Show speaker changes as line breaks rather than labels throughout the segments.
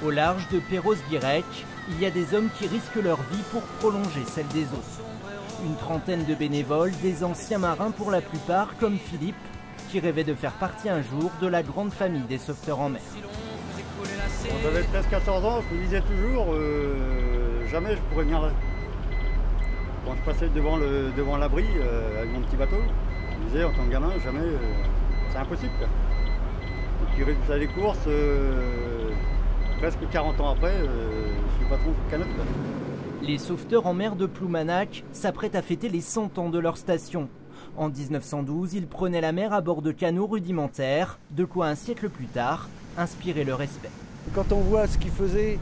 Au large de Perros-Guirec, il y a des hommes qui risquent leur vie pour prolonger celle des autres. Une trentaine de bénévoles, des anciens marins pour la plupart, comme Philippe, qui rêvait de faire partie un jour de la grande famille des sauveteurs en mer.
Quand j'avais presque 14 ans, je me disais toujours jamais je pourrais venir là. Quand je passais devant l'abri avec mon petit bateau, je me disais en tant que gamin, jamais, c'est impossible. Quoi. Et puis résultat des courses, presque 40 ans après, je suis patron de Canotte.
Les sauveteurs en mer de Ploumanac s'apprêtent à fêter les 100 ans de leur station. En 1912, ils prenaient la mer à bord de canots rudimentaires, de quoi un siècle plus tard inspirer le respect.
Quand on voit ce qu'ils faisaient,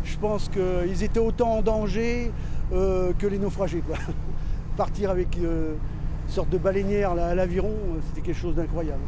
je pense qu'ils étaient autant en danger que les naufragés, quoi. Partir avec une sorte de baleinière là, à l'aviron, c'était quelque chose d'incroyable.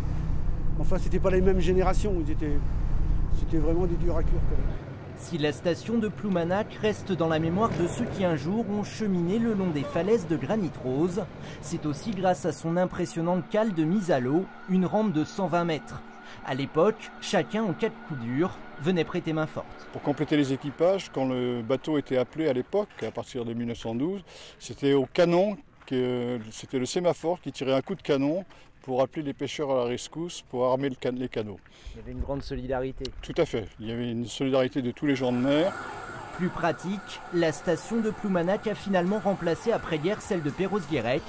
Enfin, c'était pas les mêmes générations, c'était vraiment des durs à cuire quand même.
Si la station de Ploumanac reste dans la mémoire de ceux qui un jour ont cheminé le long des falaises de granit rose, c'est aussi grâce à son impressionnante cale de mise à l'eau, une rampe de 120 mètres. À l'époque, chacun en cas de coup dur venait prêter main forte.
Pour compléter les équipages, quand le bateau était appelé à l'époque, à partir de 1912, c'était au canon, c'était le sémaphore qui tirait un coup de canon pour appeler les pêcheurs à la rescousse, pour armer les canots.
Il y avait une grande solidarité.
Tout à fait. Il y avait une solidarité de tous les gens de mer.
Plus pratique, la station de Ploumanac a finalement remplacé après-guerre celle de Perros-Guirec.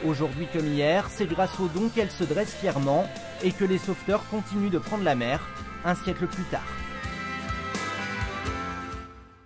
Aujourd'hui comme hier, c'est grâce aux dons qu'elle se dresse fièrement et que les sauveteurs continuent de prendre la mer un siècle plus tard.